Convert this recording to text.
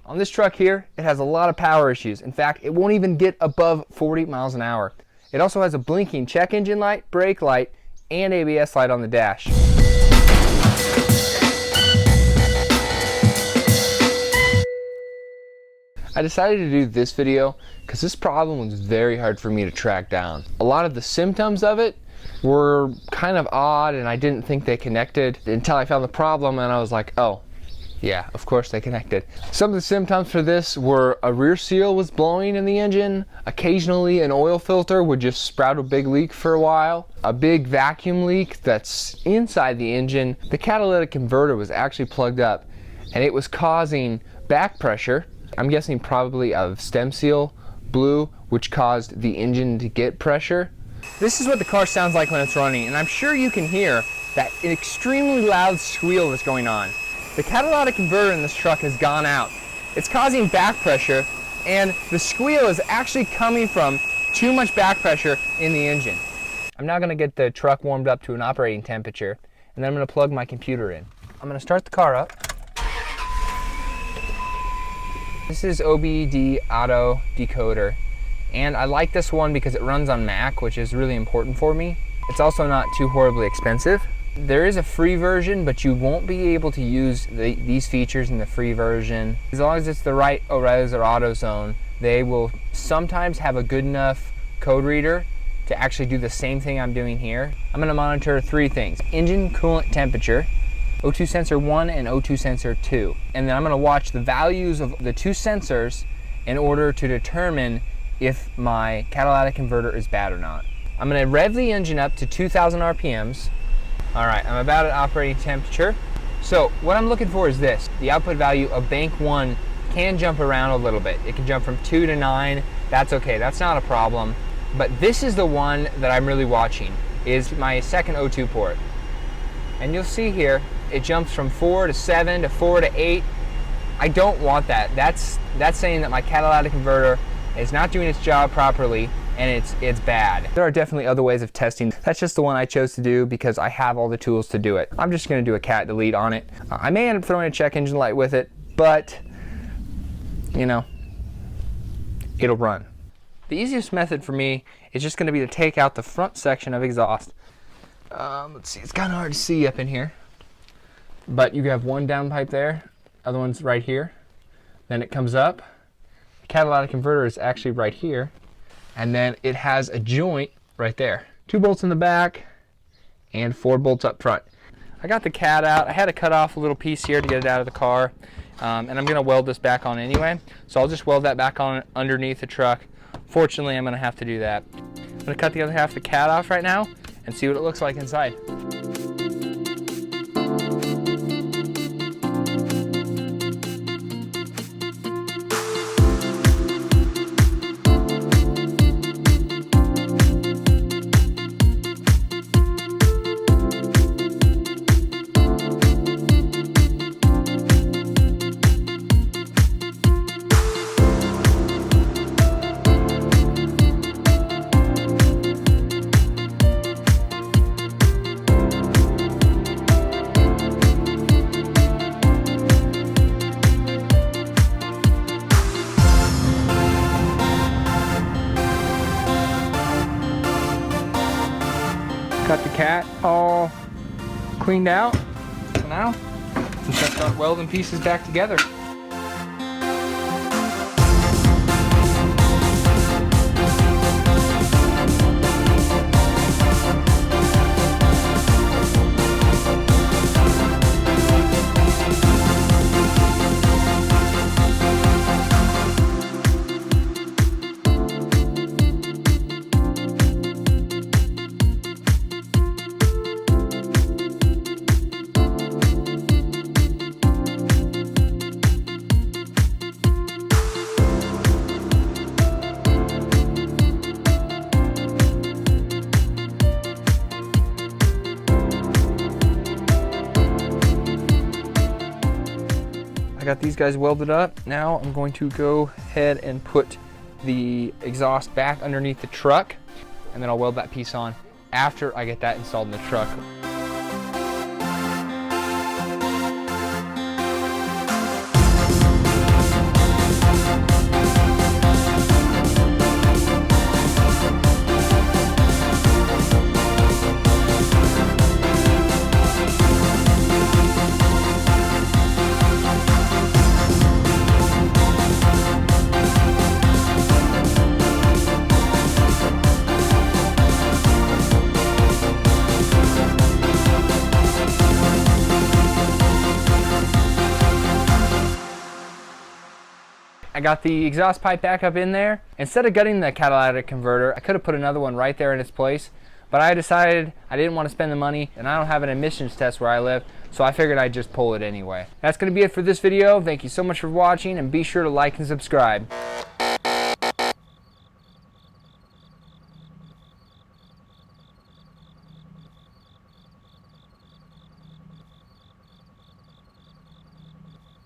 On this truck here, it has a lot of power issues. In fact, it won't even get above 40 miles an hour. It also has a blinking check engine light, brake light, and ABS light on the dash. I decided to do this video because this problem was very hard for me to track down. A lot of the symptoms of it were kind of odd and I didn't think they connected until I found the problem and I was like, oh, yeah, of course they connected. Some of the symptoms for this were a rear seal was blowing in the engine. Occasionally an oil filter would just sprout a big leak for a while. A big vacuum leak that's inside the engine. The catalytic converter was actually plugged up and it was causing back pressure. I'm guessing probably a stem seal blew, which caused the engine to get pressure. This is what the car sounds like when it's running, and I'm sure you can hear that extremely loud squeal that's going on. The catalytic converter in this truck has gone out. It's causing back pressure, and the squeal is actually coming from too much back pressure in the engine. I'm now going to get the truck warmed up to an operating temperature, and then I'm going to plug my computer in. I'm going to start the car up. This is OBD Auto Decoder, and I like this one because it runs on Mac, which is really important for me. It's also not too horribly expensive. There is a free version, but you won't be able to use these features in the free version. As long as it's the right ORES or AutoZone, they will sometimes have a good enough code reader to actually do the same thing I'm doing here. I'm going to monitor three things: engine coolant temperature, O2 sensor 1 and O2 sensor 2. And then I'm going to watch the values of the two sensors in order to determine if my catalytic converter is bad or not. I'm going to rev the engine up to 2,000 RPMs. All right, I'm about at operating temperature. So what I'm looking for is this. The output value of bank 1 can jump around a little bit. It can jump from 2 to 9. That's okay, that's not a problem. But this is the one that I'm really watching, is my second O2 port. And you'll see here, it jumps from 4 to 7 to 4 to 8. I don't want that. That's saying that my catalytic converter is not doing its job properly and it's bad. There are definitely other ways of testing. That's just the one I chose to do because I have all the tools to do it. I'm just going to do a cat delete on it. I may end up throwing a check engine light with it, but you know, it'll run. The easiest method for me is just going to be to take out the front section of exhaust. Let's see, it's kind of hard to see up in here, but you have one downpipe there, other one's right here, then it comes up. The catalytic converter is actually right here, and then it has a joint right there. 2 bolts in the back and 4 bolts up front. I got the cat out. I had to cut off a little piece here to get it out of the car, and I'm going to weld this back on anyway, so I'll just weld that back on underneath the truck. Fortunately, I'm going to have to do that. I'm going to cut the other half of the cat off right now and see what it looks like inside. Got the cat all cleaned out. So now, let's just start welding pieces back together. I got these guys welded up. Now I'm going to go ahead and put the exhaust back underneath the truck, and then I'll weld that piece on after I get that installed in the truck. I got the exhaust pipe back up in there. Instead of gutting the catalytic converter, I could have put another one right there in its place, but I decided I didn't want to spend the money, and I don't have an emissions test where I live, so I figured I'd just pull it anyway. That's going to be it for this video. Thank you so much for watching, and be sure to like and subscribe.